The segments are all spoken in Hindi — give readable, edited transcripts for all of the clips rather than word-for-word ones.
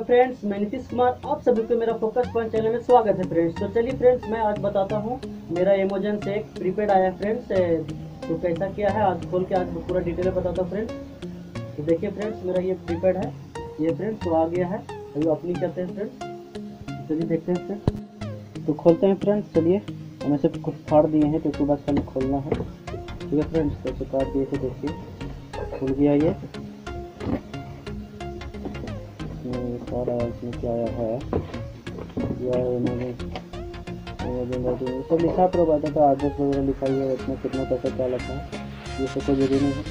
फ्रेंड्स, मैं नितिश कुमार, आप सभी को मेरा फोकस पॉइंट चैनल में स्वागत है फ्रेंड्स। तो चलिए फ्रेंड्स, मैं आज बताता हूँ मेरा अमेजन से एक प्रीपेड आया है फ्रेंड्स। तो कैसा किया है आज खोल के आज पूरा डिटेल में बताता हूँ फ्रेंड्स। तो देखिए फ्रेंड्स, मेरा ये प्रीपेड है, ये फ्रेंड्स तो आ गया है। अभी ओपनिंग करते हैं फ्रेंड्स। चलिए देखते हैं फ्रेंड्स, तो खोलते हैं फ्रेंड्स। चलिए, हमें से कुछ फाड़ दिए हैं तो बस हमें खोलना है। ठीक है फ्रेंड्स, तो काट दिए थे, देखिए खुल गया ये सारा। इसमें क्या आया है, सब लिखा पर बात है, एड्रेस वगैरह लिखा हुआ है, इसमें कितना पैसा क्या लिखा है ये सब कोई जरूरी नहीं है।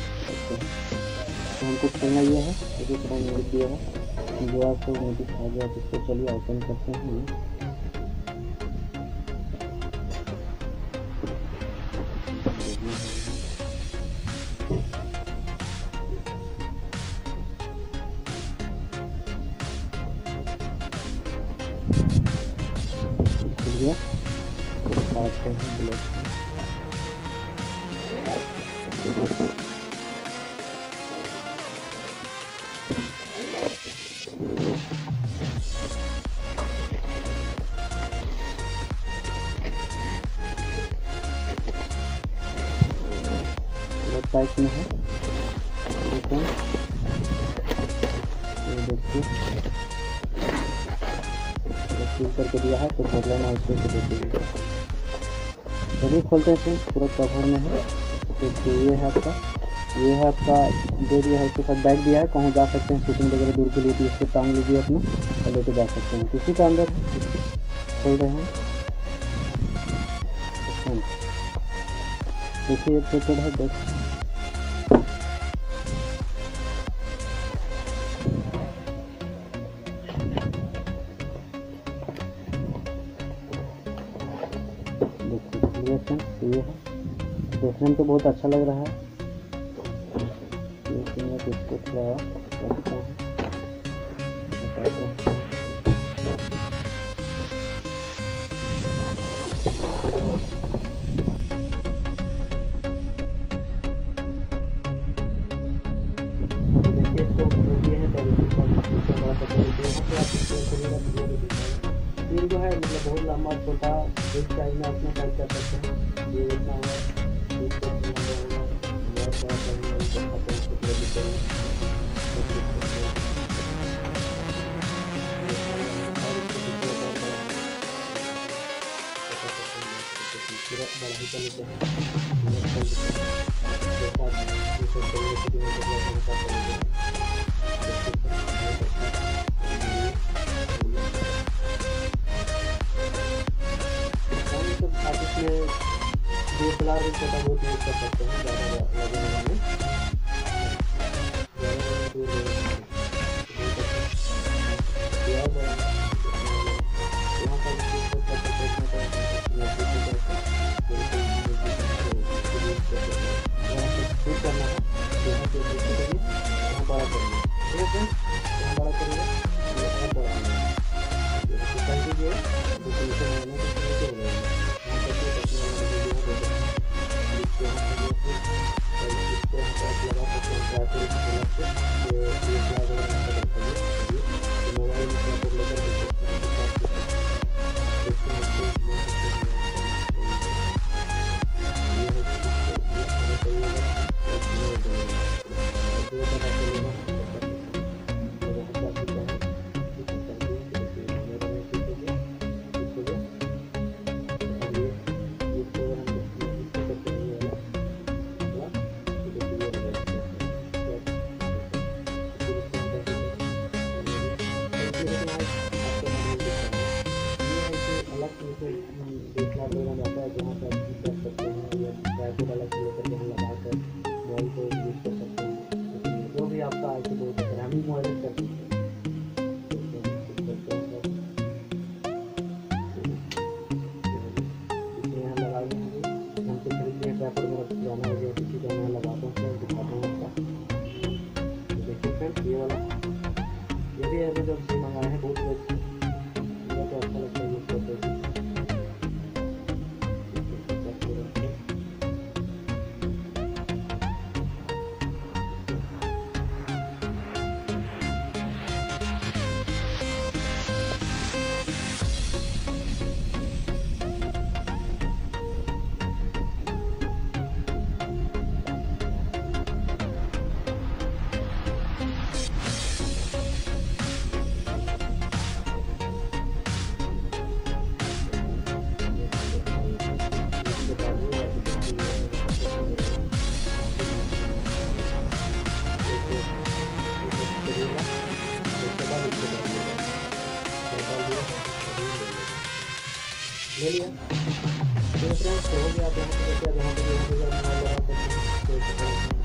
तो हमको खोलना ये है, इसी तरह लिख दिया है जो आपको नोटिस आ गया। इसको चलिए ओपन करते हैं। टाइप में है, देखिए करके दिया है। तो खोल लेना उसको, देखिए चलिए खोलते हैं। पूरा कवर में है। तो ये है आपका, ये है आपका दे दिया है, इसके साथ बैग दिया है। कहीं जा सकते हैं शूटिंग वगैरह दूर के लिए, तो इसको टांग लीजिए अपना और लेके जा सकते हैं। किसी का अंदर खोल रहे हैं, देखिए एक पैकेट है बस। ये है, देखने में तो बहुत अच्छा लग रहा है, लेकिन मैं इसको थोड़ा रखता हूँ। देखिए इसको ये है, तो जो है मतलब बहुत लंबा छोटा एक साइज में अपने साइज कर सकते हैं। ये इतना है, DSLR भी छोटा बहुत यूज कर सकते हैं, ज़्यादा वजन में। जो भी आपका आगे बहुत है, हम मॉडल करते हैं। यहाँ लगा देंगे, हमसे खरीद लिया ट्रैपर में जाना हो गया, किसी का मैं लगाता हूँ, दिखाता हूँ आपका। देखिए फ्रेंड्स, ये वाला ये भी ऐसे जब से मंगाए हैं, बहुत अच्छा लगता है यूज करते हैं। ले लिया। तो फ्रेंड्स हो गया, आप यहाँ पे देखिए, आप यहाँ पे भी मोबाइल लगा सकते हैं।